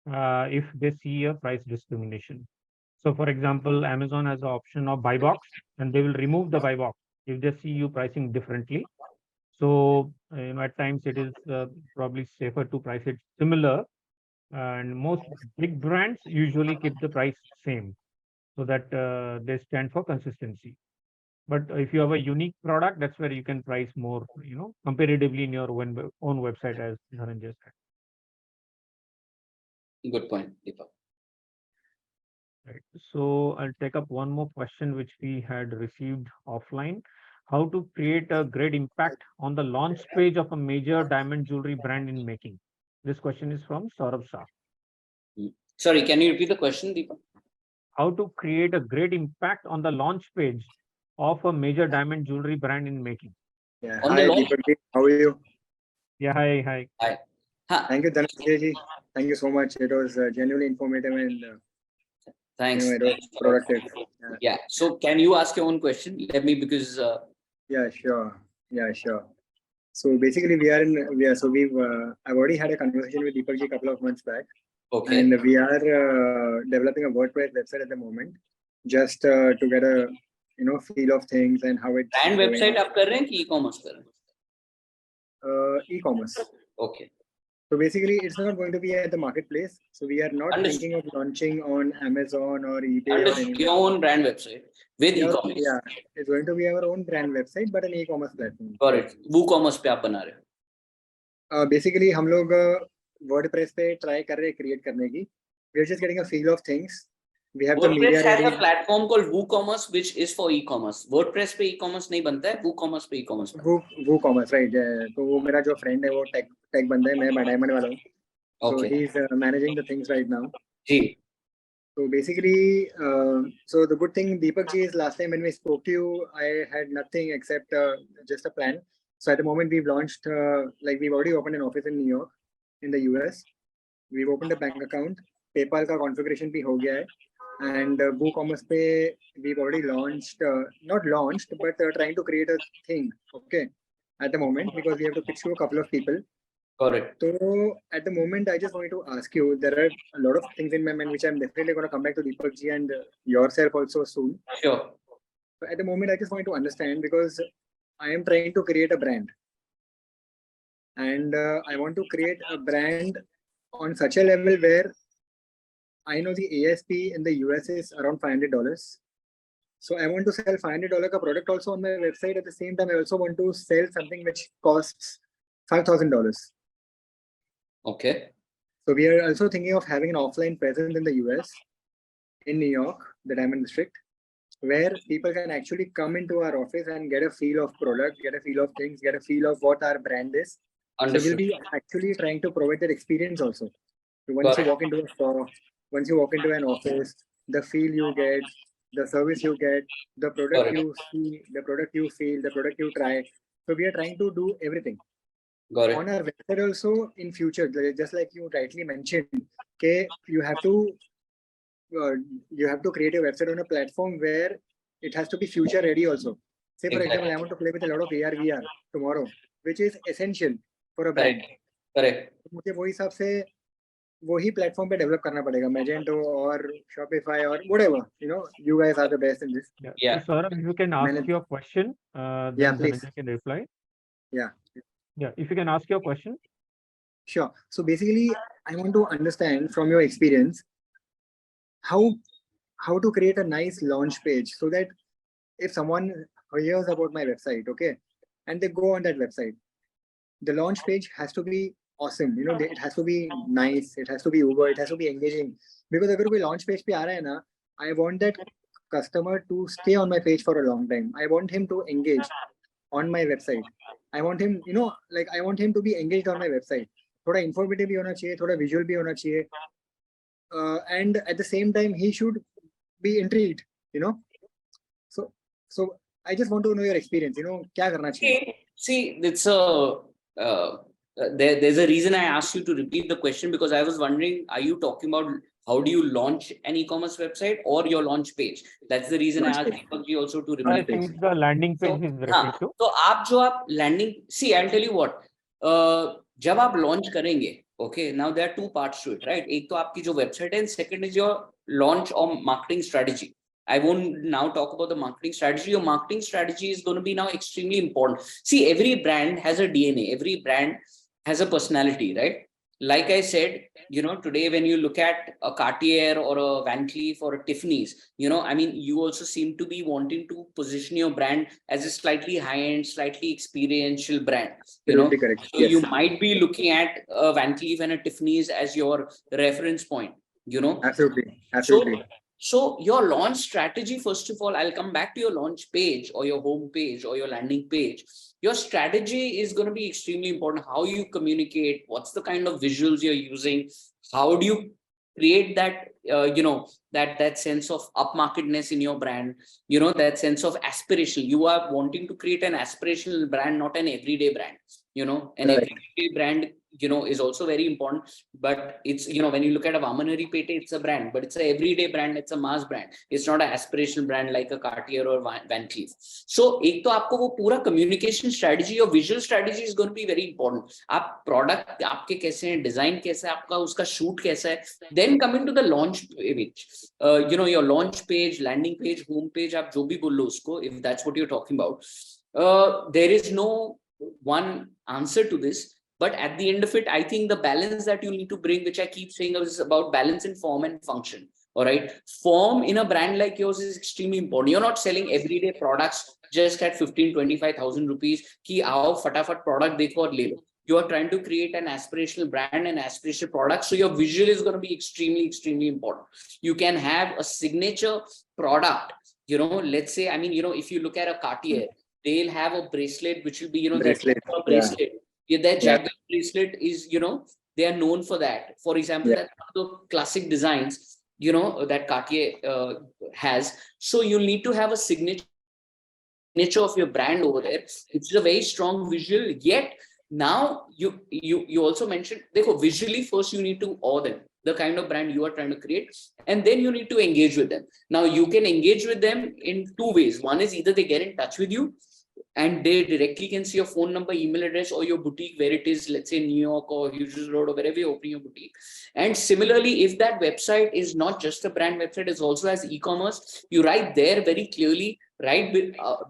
if they see a price discrimination. So, for example, Amazon has the option of buy box, and they will remove the buy box if they see you pricing differently. So, at times it is probably safer to price it similar, and most big brands usually keep the price same, so that they stand for consistency. But if you have a unique product, that's where you can price more, comparatively in your own website, as Dhananjay said. Good point, Deepak. Right. So I'll take up one more question which we had received offline. How to create a great impact on the launch page of a major diamond jewelry brand in making? This question is from Saurabh Shah. Sorry, can you repeat the question, Deepak? How to create a great impact on the launch page of a major diamond jewelry brand in making? Yeah. On Hi, the launch- Deepak. How are you? Yeah, hi. Hi. Huh. Thank you, Dhananjay. Thank you so much. It was genuinely informative and Thanks. it was productive. Yeah. So can you ask your own question? Let me, because Yeah, sure. So basically, I've already had a conversation with Deepak ji a couple of months back, okay. and we are developing a WordPress website at the moment, just to get a feel of things and how it's Brand going website on. आप कर रहे हैं कि e-commerce कर रहे हैं? E-commerce. Okay. So basically, it's not going to be at the marketplace. So we are not Understood. thinking of launching on Amazon or eBay or Understood. anywhere. Your own brand website with e-commerce. Yeah, it's going to be our own brand website, but an e-commerce platform. Got it. WooCommerce पे आप बना रहे हो? Basically, हम लोग WordPress पे try कर रहे हैं create करने की. We're just getting a feel of things. We have the media WordPress has ready. a platform called WooCommerce, which is for e-commerce. WordPress पे e-commerce नहीं बनता है, WooCommerce पे e-commerce बनता है. WooCommerce, right? तो वो मेरा जो friend है वो tech बंदा है, मैं diamond वाला हूँ. So Okay. he's managing the things right now. Ji. So basically, so the good thing, Deepak ji, is last time when we spoke to you, I had nothing except just a plan. So at the moment we've launched, we've already opened an office in New York, in the US. We've opened a bank account. PayPal का configuration भी हो गया है. And WooCommerce पे we've already launched, not launched, but trying to create a thing. Okay, at the moment, because we have to pitch to a couple of people. Correct. So at the moment, I just wanted to ask you, there are a lot of things in my mind, which I'm definitely going to come back to Deepak ji and yourself also soon. Sure. But at the moment, I just wanted to understand, because I am trying to create a brand. And I want to create a brand on such a level where I know the ASP in the US is around $500. So I want to sell $500 product also on my website. At the same time, I also want to sell something which costs $5,000. Okay. So we are also thinking of having an offline presence in the US, in New York, the Diamond District, where people can actually come into our office and get a feel of product, get a feel of things, get a feel of what our brand is. Understood. So we'll be actually trying to provide that experience also. So once you walk into a store, once you walk into an office, the feel you get, the service you get, the product you see, the product you feel, the product you try. So we are trying to do everything. Got it. On our website also in future, just like you rightly mentioned, okay, you have to you have to create a website on a platform where it has to be future ready also. Say for example, I want to play with a lot of AR VR tomorrow, which is essential for a brand. Correct. मुझे वो हिसाब से वही platform पे develop करना पड़ेगा, Magento or Shopify or whatever. You know, you guys are the best in this. Yeah. So, Saurabh, you can ask your question, Yeah, then please. Dhananjay can reply. Yeah. Yeah, if you can ask your question. Sure. So basically, I want to understand from your experience how to create a nice launch page so that if someone hears about my website, okay, and they go on that website, the launch page has to be awesome. You know, it has to be nice. It has to be Uber. It has to be engaging. Because अगर कोई launch page पे आ रहा है ना, I want that customer to stay on my page for a long time. I want him to engage on my website. I want him, you know, like I want him to be engaged on my website. थोड़ा informative भी होना चाहिए, थोड़ा visual भी होना चाहिए. And at the same time, he should be intrigued, you know. So I just want to know your experience. You know, क्या करना चाहिए? See, it's there's a reason I asked you to repeat the question, because I was wondering, are you talking about how do you launch an e-commerce website or your launch page? That's the reason I asked Deepak ji also to repeat. I think the landing page is referring to. तो आप जो आप landing, see, I'll tell you what, जब आप launch करेंगे, okay, now there are two parts to it, right? एक तो आपकी जो website है, and second is your launch or marketing strategy. I won't now talk about the marketing strategy. Your marketing strategy is going to be now extremely important. See, every brand has a DNA. Every brand has a personality, right? Like I said, you know, today when you look at a Cartier or a Van Cleef or a Tiffany's, you know, I mean, you also seem to be wanting to position your brand as a slightly high-end, slightly experiential brand. You know, correct. So you might be looking at a Van Cleef and a Tiffany's as your reference point. You know, absolutely. So your launch strategy, first of all, I'll come back to your launch page or your home page or your landing page. Your strategy is going to be extremely important. How you communicate, what's the kind of visuals you're using, how do you create that, you know, that sense of upmarketness in your brand, you know, that sense of aspiration. You are wanting to create an aspirational brand, not an everyday brand. You know, an everyday brand, you know, is also very important, but it's, you know, when you look at a Vamanari Pete, it's a brand, but it's an everyday brand, it's a mass brand. It's not an aspirational brand like a Cartier or Van Cleef. So एक तो आपको वो पूरा communication strategy or visual strategy is going to be very important. आप product आपके कैसे हैं, design कैसा है आपका, उसका shoot कैसा है. Then coming to the launch page, you know, your launch page, landing page, home page, आप जो भी बोल लो उसको, if that's what you're talking about, there is no one answer to this. But at the end of it, I think the balance that you need to bring, which I keep saying, is about balance in form and function. All right. Form in a brand like yours is extremely important. You're not selling everyday products just at 15,000-25,000 rupees. Ki aao fatafat product dekho aur le lo. You are trying to create an aspirational brand and aspirational product. So your visual is going to be extremely, extremely important. You can have a signature product. You know, let's say, I mean, you know, if you look at a Cartier, they'll have a bracelet, which will be, you know, bracelet. Yeah, their Jaguar bracelet is, you know, they are known for that. For example, that's one of the classic designs, you know, that Cartier has. So you need to have a signature of your brand over there. It's a very strong visual. Yet now you also mentioned, visually first you need to awe them, the kind of brand you are trying to create, and then you need to engage with them. Now you can engage with them in two ways. One is either they get in touch with you and they directly can see your phone number, email address, or your boutique, where it is, let's say New York or Hughes Road or wherever you're opening your boutique. And similarly, if that website is not just a brand website, it also has e-commerce, you write there very clearly, right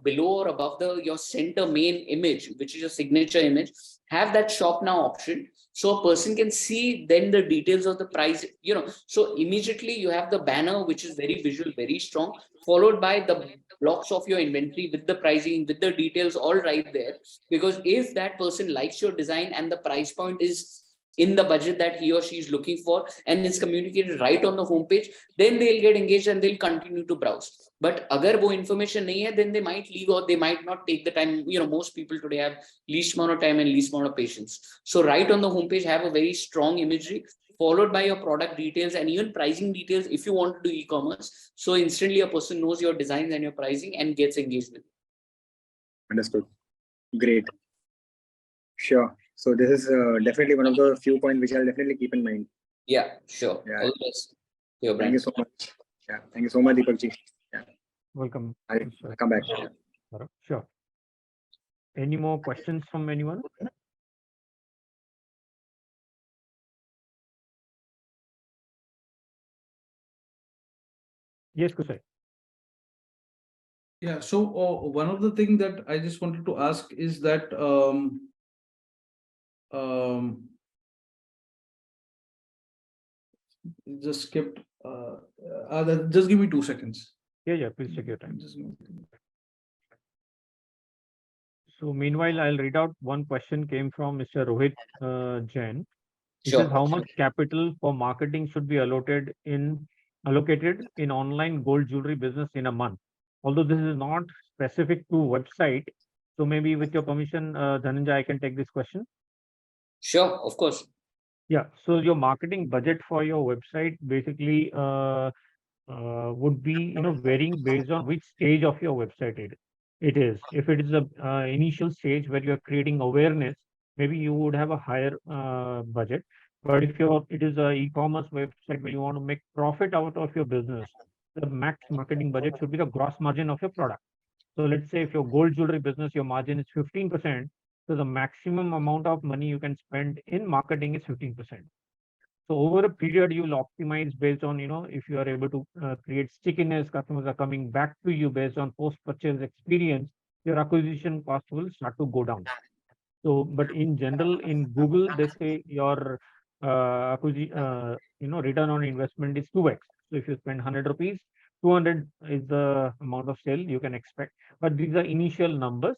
below or above your center main image, which is your signature image, have that shop now option. So a person can see then the details of the price, you know, so immediately you have the banner, which is very visual, very strong, followed by the blocks of your inventory with the pricing, with the details all right there. Because if that person likes your design and the price point is in the budget that he or she is looking for, and it's communicated right on the homepage, then they'll get engaged and they'll continue to browse. But agar wo information nahi hai, then they might leave or they might not take the time. You know, most people today have least amount of time and least amount of patience. So right on the homepage, have a very strong imagery, followed by your product details and even pricing details if you want to do e-commerce. So instantly a person knows your designs and your pricing and gets engaged with it. Understood. Great. Sure. So this is definitely one of the few points which I'll definitely keep in mind. Yeah, sure. Yeah. All the best. your Thank brand. you so much. Yeah, thank you so much, Deepak ji. Yeah, Welcome. I'll come back. Yeah. Sure. Any more questions from anyone? Yes, Kusai. Yeah, so one of the things that I just wanted to ask is that just skipped. Just give me 2 seconds. Yeah, please take your time. Just give me- So meanwhile, I'll read out one question came from Mr. Rohit Jain. He Sure. says, how much capital for marketing should be allocated in online gold jewelry business in a month? Although this is not specific to website, so maybe with your permission, Dhananjay, I can take this question. Sure, of course. Yeah. So your marketing budget for your website basically would be varying based on which stage of your website it is. If it is a initial stage where you are creating awareness, maybe you would have a higher budget. But if it is a e-commerce website where you want to make profit out of your business, the max marketing budget should be the gross margin of your product. So let's say if your gold jewelry business, your margin is 15%, so the maximum amount of money you can spend in marketing is 15%. So over a period, you will optimize based on, if you are able to create stickiness, customers are coming back to you based on post-purchase experience, your acquisition cost will start to go down. So, but in general, in Google, they say your return on investment is 2x. So if you spend 100 rupees, 200 is the amount of sale you can expect. But these are initial numbers,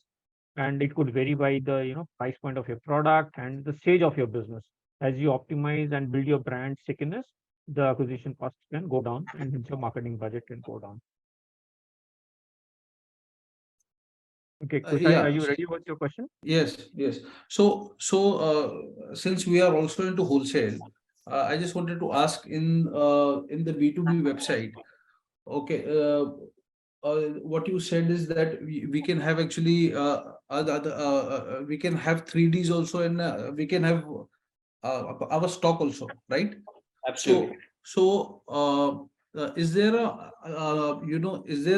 and it could vary by the price point of your product and the stage of your business. As you optimize and build your brand stickiness, the acquisition cost can go down, and hence your marketing budget can go down. Okay, Kusai, yeah. are you ready with your question? Yes. So since we are also into wholesale, I just wanted to ask in the B2B website. Okay, what you said is that we can have actually we can have 3Ds also, and we can have our stock also, right? Absolutely. Is there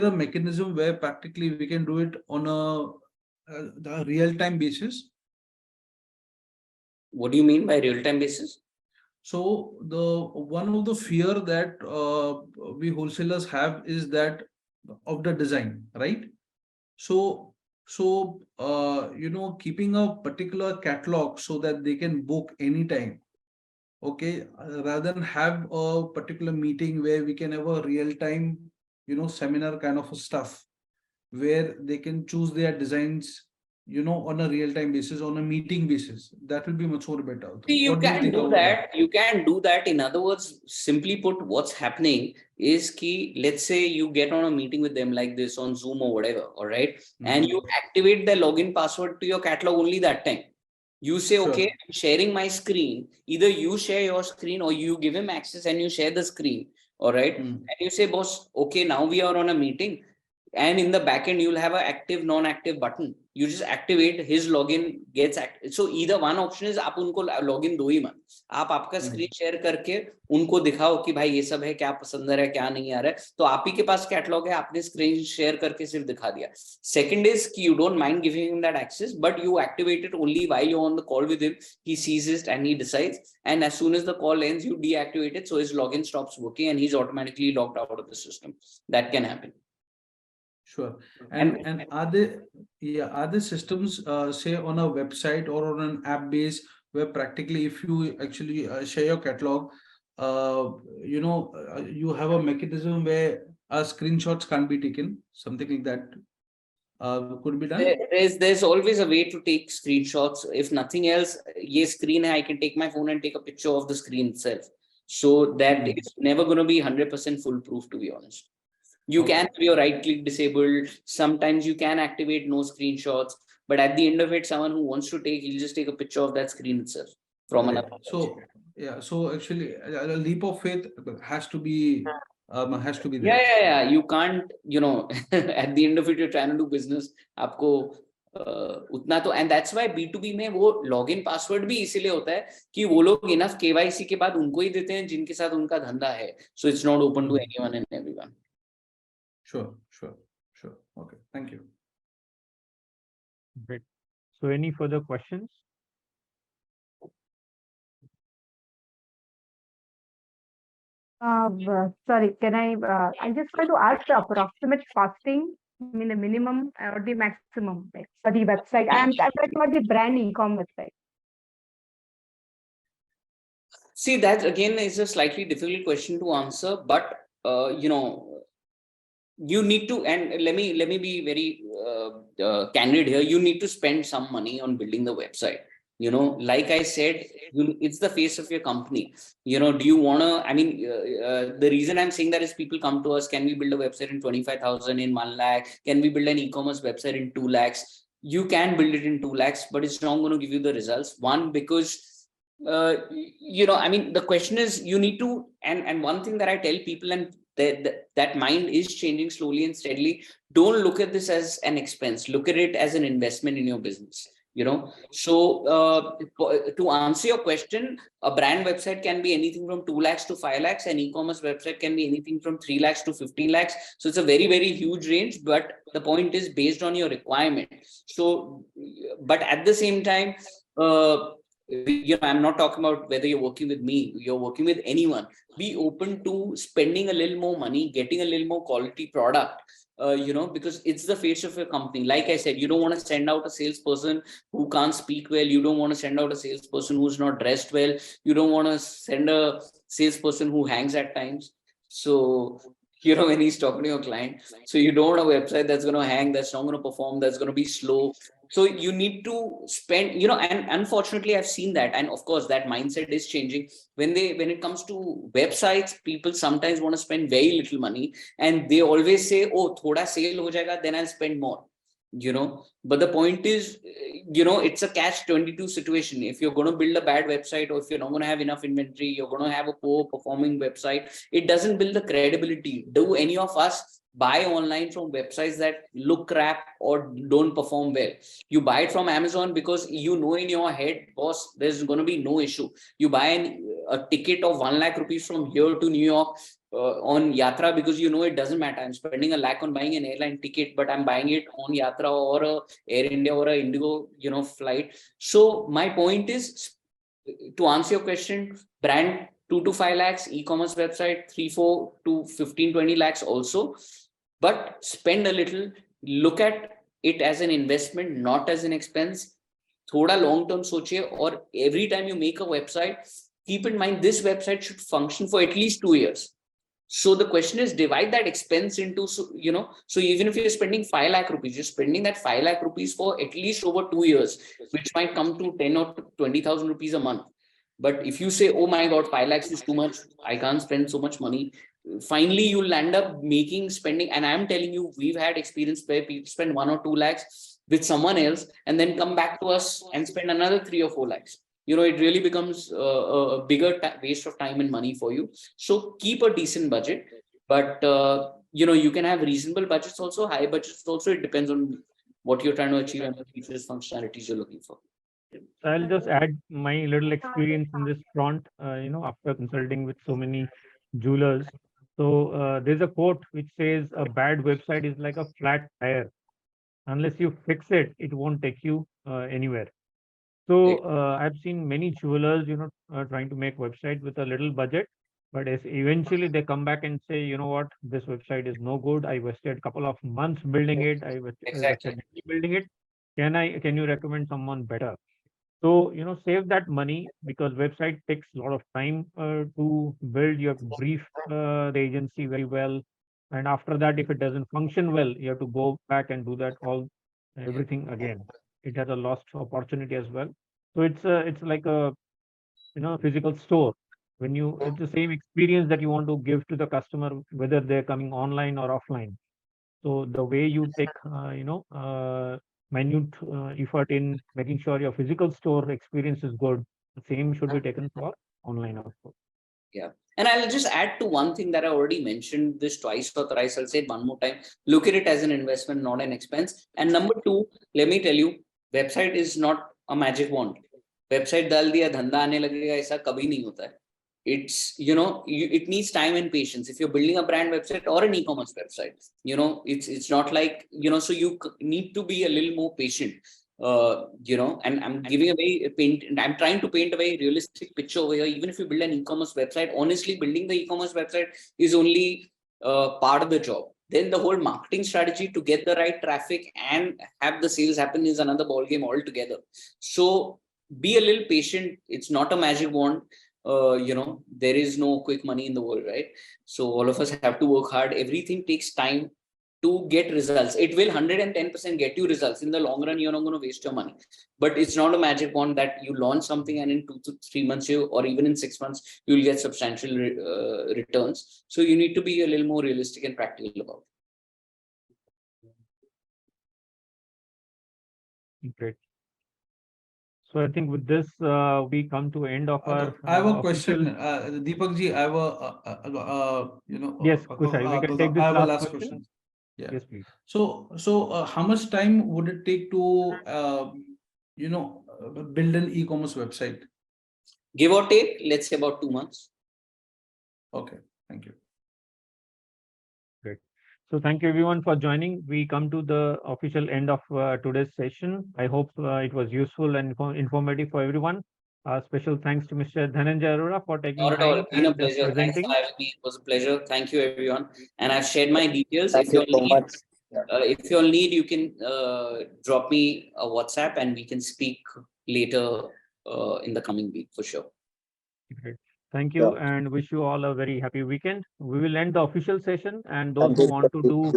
a mechanism where practically we can do it on a real-time basis? What do you mean by real-time basis? So the one of the fear that we wholesalers have is that of the design, right? So keeping a particular catalog so that they can book anytime. Okay, rather than have a particular meeting where we can have a real-time, seminar kind of stuff where they can choose their designs, on a real-time basis, on a meeting basis. That will be much more better. See, you What do you can think do about that. You can do that. In other words, simply put, what's happening is ki, let's say you get on a meeting with them like this on Zoom or whatever, all right? And you activate their login password to your catalog only that time. You say, Sure. okay, I'm sharing my screen. Either you share your screen or you give him access and you share the screen. All right. And you say, boss, okay, now we are on a meeting. And in the backend, you'll have an active, non-active button. You just activate, his login gets active. So either one option is आप उनको login दो ही मत, आप आपका screen share करके उनको दिखाओ कि भाई ये सब है, क्या पसंद है, क्या नहीं आ रहा है, तो आप ही के पास कैटलॉग है, आपने screen share करके सिर्फ दिखा दिया. Second is कि you don't mind giving him that access, but you activate it only while you're on the call with him. He sees it and he decides, and as soon as the call ends, you deactivate it, so his login stops working and he's automatically logged out of the system. That can happen. Sure. And are there systems say on a website or on an app base where practically if you actually share your catalog, you have a mechanism where screenshots can't be taken, something like that could be done? There's always a way to take screenshots. If nothing else, yes, screen hai, I can take my phone and take a picture of the screen itself. So that is never going to be 100% foolproof, to be honest. You can have your right click disabled. Sometimes you can activate no screenshots, but at the end of it, someone who wants to take, he'll just take a picture of that screen itself from another. So actually a leap of faith has to be there. Yeah. You can't, at the end of it, you're trying to do business. आपको उतना तो, and that's why B2B में वो login password भी इसीलिए होता है कि वो लोग इनफ KYC के बाद उनको ही देते हैं जिनके साथ उनका धंधा है, so it's not open to anyone and everyone. Sure. Okay, thank you. Great. So any further questions? Sorry, can I just want to ask the approximate costing, I mean the minimum or the maximum, like for the website. I'm talking about the brand e-com website. See, that again is a slightly difficult question to answer, but you need to, and let me be very candid here. You need to spend some money on building the website. Like I said, it's the face of your company. Do you want to, I mean, the reason I'm saying that is people come to us, can we build a website in 25,000, in 1 lakh? Can we build an e-commerce website in 2 lakhs? You can build it in 2 lakhs, but it's not going to give you the results. One, because, I mean, the question is you need to, and one thing that I tell people, and that mind is changing slowly and steadily. Don't look at this as an expense. Look at it as an investment in your business. So to answer your question, a brand website can be anything from 2 lakhs to 5 lakhs. An e-commerce website can be anything from 3 lakhs to 15 lakhs. So it's a very, very huge range, but the point is based on your requirement. So, but at the same time, I'm not talking about whether you're working with me, you're working with anyone. Be open to spending a little more money, getting a little more quality product, because it's the face of your company. Like I said, you don't want to send out a salesperson who can't speak well. You don't want to send out a salesperson who's not dressed well. You don't want to send a salesperson who hangs at times. So, when he's talking to your client, so you don't want a website that's going to hang, that's not going to perform, that's going to be slow. So you need to spend, and unfortunately I've seen that, and of course that mindset is changing. When it comes to websites, people sometimes want to spend very little money, and they always say, oh, thoda sale ho jayega, then I'll spend more. But the point is, it's a catch-22 situation. If you're going to build a bad website, or if you're not going to have enough inventory, you're going to have a poor performing website, it doesn't build the credibility. Do any of us buy online from websites that look crap or don't perform well? You buy it from Amazon because in your head, boss, there's going to be no issue. You buy a ticket of 1 lakh rupees from here to New York on Yatra because it doesn't matter. I'm spending 1 lakh on buying an airline ticket, but I'm buying it on Yatra or a Air India or a Indigo, flight. So my point is, to answer your question, brand 2 to 5 lakhs, e-commerce website 3-4 to 15-20 lakhs also, but spend a little. Look at it as an investment, not as an expense. Thoda long term sochiye, or every time you make a website, keep in mind this website should function for at least 2 years. So the question is, divide that expense into, so even if you're spending 5 lakh rupees, you're spending that 5 lakh rupees for at least over 2 years, which might come to 10 or 20,000 rupees a month. But if you say, oh my God, 5 lakhs is too much, I can't spend so much money, finally you'll end up spending. And I'm telling you, we've had experience where people spend 1 or 2 lakhs with someone else and then come back to us and spend another 3 or 4 lakhs. It really becomes a bigger waste of time and money for you. So keep a decent budget, but you can have reasonable budgets also, high budgets also. It depends on what you're trying to achieve and the features, functionalities you're looking for. I'll just add my little experience in this front, after consulting with so many jewelers. So there's a quote which says a bad website is like a flat tire. Unless you fix it, it won't take you anywhere. So I've seen many jewelers, trying to make website with a little budget, but as eventually they come back and say, you know what, this website is no good. I wasted a couple of months building it. I Exactly. wasted building it. Can you recommend someone better? So, save that money because website takes a lot of time to build. You have to brief the agency very well. And after that, if it doesn't function well, you have to go back and do everything again. It has a lost opportunity as well. So it's like a, physical store. It's the same experience that you want to give to the customer, whether they're coming online or offline. So the way you take, minute effort in making sure your physical store experience is good, the same should be taken for online also. And I'll just add to one thing that I already mentioned this twice or thrice. I'll say it one more time. Look at it as an investment, not an expense. And number two, let me tell you, website is not a magic wand. Website dal diya, dhanda aane lagega, aisa kabhi nahi hota hai. It's, it needs time and patience. If you're building a brand website or an e-commerce website, it's not like, so you need to be a little more patient. And I'm giving I'm trying to paint a very realistic picture over here. Even if you build an e-commerce website, honestly, building the e-commerce website is only part of the job. Then the whole marketing strategy to get the right traffic and have the sales happen is another ballgame altogether. So be a little patient. It's not a magic wand. There is no quick money in the world, right? So all of us have to work hard. Everything takes time to get results. It will 110% get you results. In the long run, you're not going to waste your money. But it's not a magic wand that you launch something and in 2 to 3 months, or even in 6 months, you'll get substantial returns. So you need to be a little more realistic and practical about it. Great. So I think with this, we come to end of our. I have a question, Deepak ji. I have Yes, Kushal, we can take this last question. Yeah. Yes, please. So how much time would it take to build an e-commerce website? Give or take, let's say about 2 months. Okay, thank you. Great. So thank you everyone for joining. We come to the official end of today's session. I hope it was useful and informative for everyone. Special thanks to Mr. Dhananjay Arora for taking Not at all. time It's been a and pleasure. Thanks presenting. for having me. It was a pleasure. Thank you, everyone. And I've shared my details. Thank you so much. If you all need, you can drop me a WhatsApp and we can speak later in the coming week for sure. Great. Thank you and wish you all a very happy weekend. We will end the official session, and those who want to do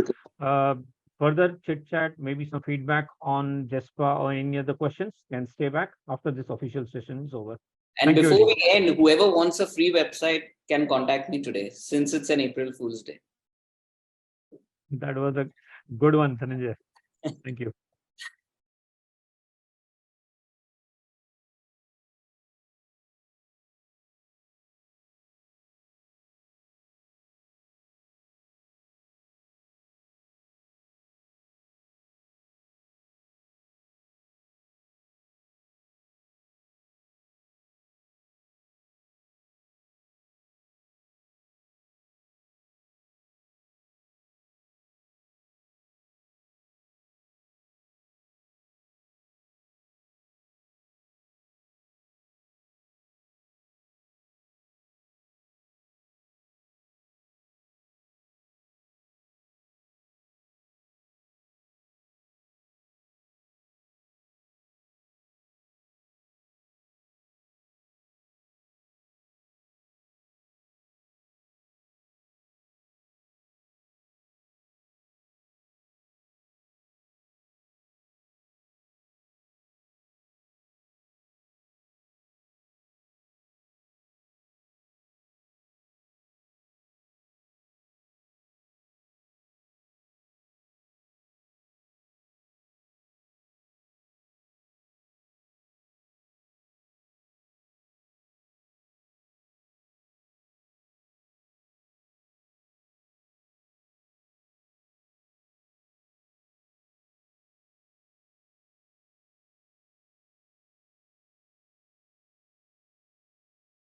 further chit chat, maybe some feedback on JESPA or any other questions, can stay back after this official session is over. And before we end, whoever wants a free website can contact me today, since it's an April Fool's Day. That was a good one, Dhananjay. Thank you.